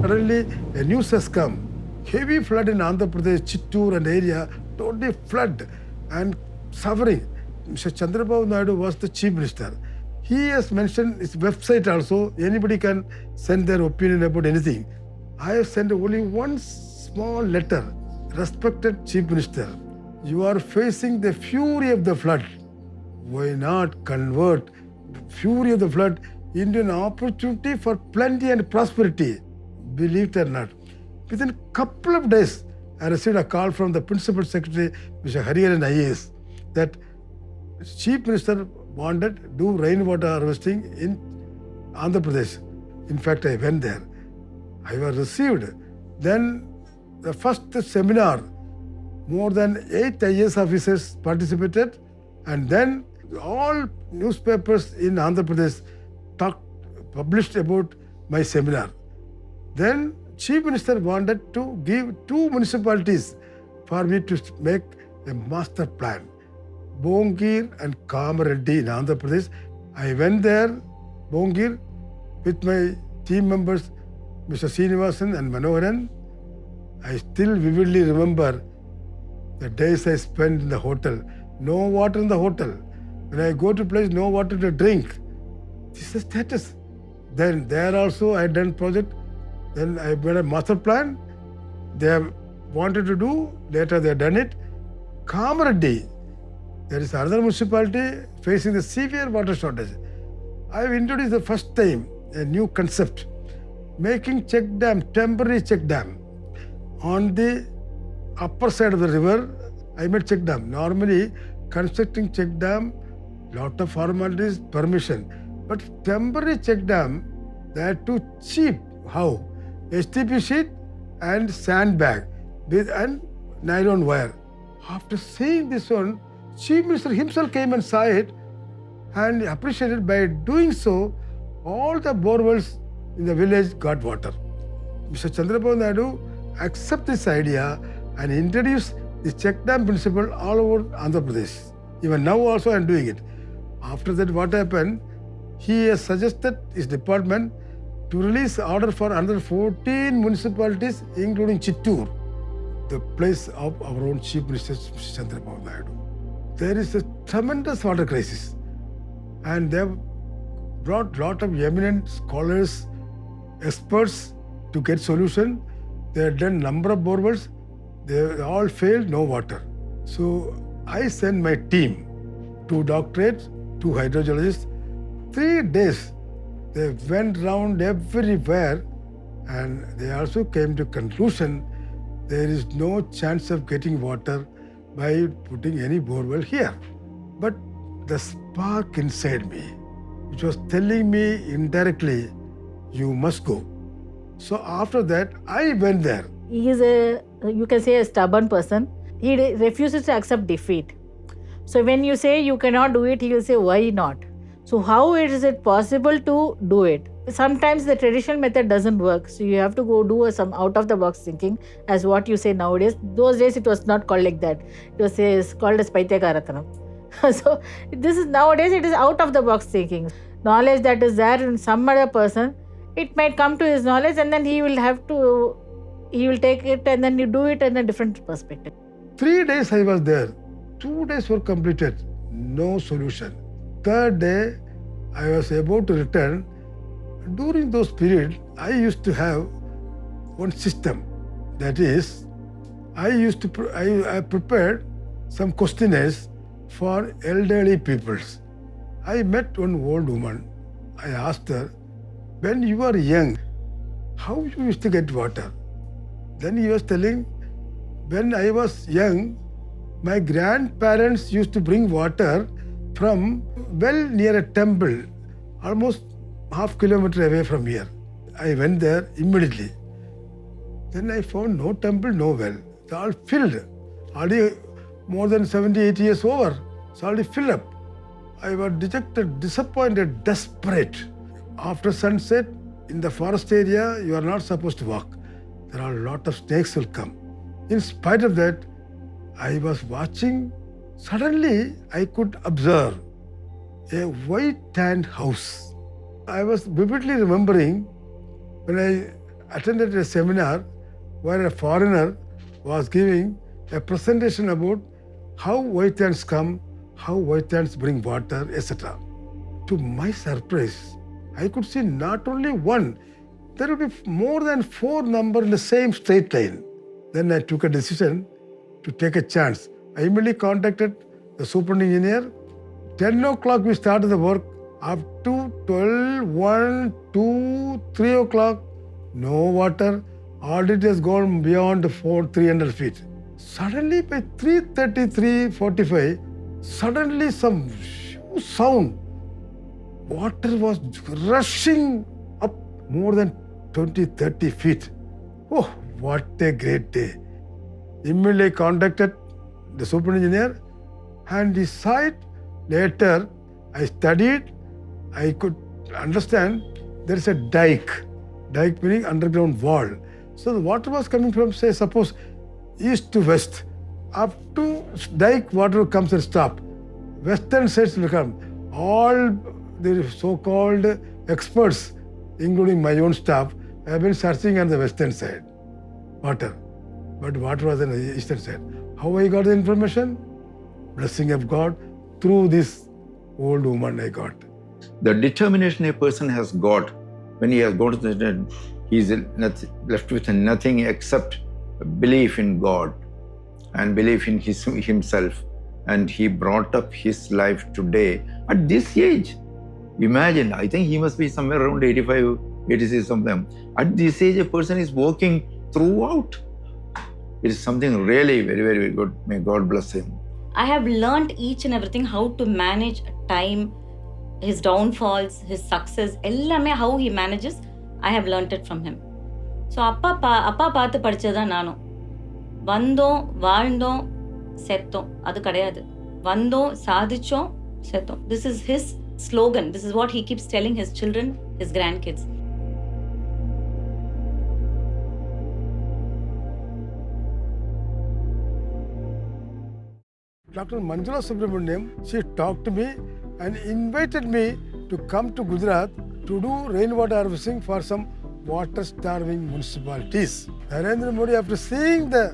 Suddenly, a news has come. Heavy flood in Andhra Pradesh, Chittoor and area, totally flood and suffering. Mr. Chandrababu Naidu was the chief minister. He has mentioned his website also. Anybody can send their opinion about anything. I have sent only one small letter. Respected chief minister, you are facing the fury of the flood. Why not convert the fury of the flood into an opportunity for plenty and prosperity? Believe it or not, within a couple of days, I received a call from the Principal Secretary, Mr. Hariharan IAS, that Chief Minister wanted to do rainwater harvesting in Andhra Pradesh. In fact, I went there. I was received. Then the first seminar, more than 8 IAS officers participated, and then all newspapers in Andhra Pradesh published about my seminar. Then Chief Minister wanted to give 2 municipalities for me to make a master plan. Bongir and Kamareddy in Andhra Pradesh. I went there, Bongir, with my team members, Mr. Srinivasan and Manoharan. I still vividly remember the days I spent in the hotel. No water in the hotel. When I go to place, no water to drink. This is the status. Then there also I done project. Then I made a master plan. They have wanted to do. Later they have done it. Kamareddy, there is another municipality facing the severe water shortage. I have introduced the first time a new concept, making check dam, temporary check dam. On the upper side of the river, I made check dam. Normally, constructing check dam, lot of formalities, permission. But temporary check dam, they are too cheap. How? STP sheet and sandbag and nylon wire. After seeing this one, Chief Minister himself came and saw it and appreciated. By doing so, all the borewells in the village got water. Mr. Chandrababu Naidu accept this idea and introduce the check dam principle all over Andhra Pradesh. Even now also I am doing it. After that, what happened? He has suggested his department to release order for another 14 municipalities, including Chittoor, the place of our own Chief Minister, Mr. Chandrababu Naidu. There is a tremendous water crisis, and they have brought lot of eminent scholars, experts to get solution. They have done number of borewells. They all failed, no water. So I sent my team, 2 doctorates, 2 hydrogeologists. 3 days they went round everywhere, and they also came to conclusion there is no chance of getting water by putting any borewell here. But the spark inside me, which was telling me indirectly, you must go. So after that, I went there. He is a, you can say, a stubborn person. He refuses to accept defeat. So when you say you cannot do it, he will say, why not? So how is it possible to do it? Sometimes the traditional method doesn't work. So you have to go do some out-of-the-box thinking, as what you say nowadays. Those days it was not called like that. It was called as Paithyakarathanam. So this is nowadays it is out-of-the-box thinking. Knowledge that is there in some other person, it might come to his knowledge, and then he will take it and then you do it in a different perspective. 3 days I was there. 2 days were completed. No solution. 3rd day, I was about to return. During those periods, I used to have one system. That is, I prepared some questionnaires for elderly peoples. I met one old woman. I asked her, when you were young, how you used to get water? Then he was telling, when I was young, my grandparents used to bring water from well near a temple, almost half kilometer away from here. I went there immediately. Then I found no temple, no well. It's all filled. Already more than 70, 80 years over. It's already filled up. I was dejected, disappointed, desperate. After sunset, in the forest area, you are not supposed to walk. There are a lot of snakes will come. In spite of that, I was watching. Suddenly, I could observe a white tanned house. I was vividly remembering when attended a seminar where a foreigner was giving a presentation about how white ants come, how white ants bring water, etc. To my surprise, I could see not only one, there will be more than 4 numbers in the same straight line. Then I took a decision to take a chance. I immediately contacted the superintendent engineer. 10 o'clock we started the work. Up to 12, 1, 2, 3 o'clock, no water. Audit has gone beyond 300 feet. Suddenly by 3:33, 45, suddenly some huge sound. Water was rushing up more than 20, 30 feet. Oh, what a great day. Immediately contacted the superintendent engineer and he saw it. Later, I studied, I could understand there is a dike. Dike meaning underground wall. So the water was coming from, say, suppose east to west. Up to dike, water comes and stop. Western sides will come. All the so-called experts, including my own staff, have been searching on the western side, water. But water was on the eastern side. How I got the information? Blessing of God through this old woman I got. The determination a person has got when he has gone to the he is left with nothing except belief in God and belief in himself. And he brought up his life today at this age. Imagine, I think he must be somewhere around 85, 86 something. At this age, a person is working throughout. It is something really very, very good. May God bless him. I have learned each and everything, how to manage time, his downfalls, his success, ellame how he manages. I have learned it from him. So அப்பா பார்த்து படிச்சதான் நானும். வந்தோம், வாழ்ந்தோம், செத்தோம். அது கிடையாது. வந்தோம், சாதிச்சோம், செத்தோம். This is his slogan. This is what he keeps telling his children, his grandkids. Dr. Manjula Subramaniam, she talked to me and invited me to come to Gujarat to do rainwater harvesting for some water-starving municipalities. Narendra Modi, after seeing the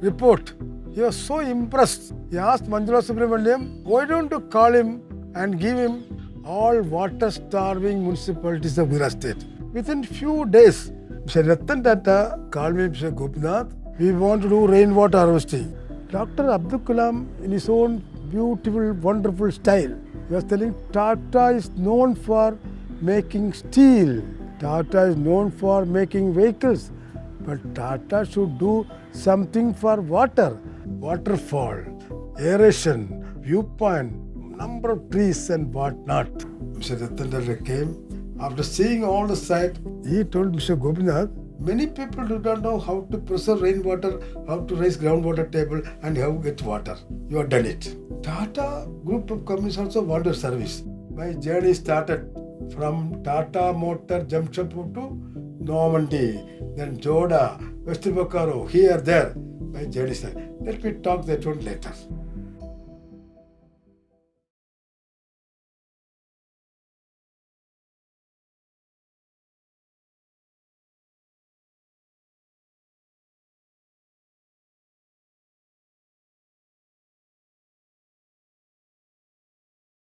report, he was so impressed. He asked Manjula Subramaniam, why don't you call him and give him all water-starving municipalities of Gujarat state? Within few days, Mr. Ratan Tata called me, Mr. Gopinath, we want to do rainwater harvesting. Dr. Abdul Kalam, in his own beautiful, wonderful style, he was telling Tata is known for making steel. Tata is known for making vehicles. But Tata should do something for water. Waterfall, aeration, viewpoint, number of trees and whatnot. Mr. Ratan Tata came. After seeing all the site, he told Mr. Gopinath, many people do not know how to preserve rainwater, how to raise groundwater table and how to get water. You have done it. Tata group of companies also wanted service. My journey started from Tata Motor Jamshedpur to Normandy, then Joda, West Bokaro, here, there. My journey started. Let me talk that one later.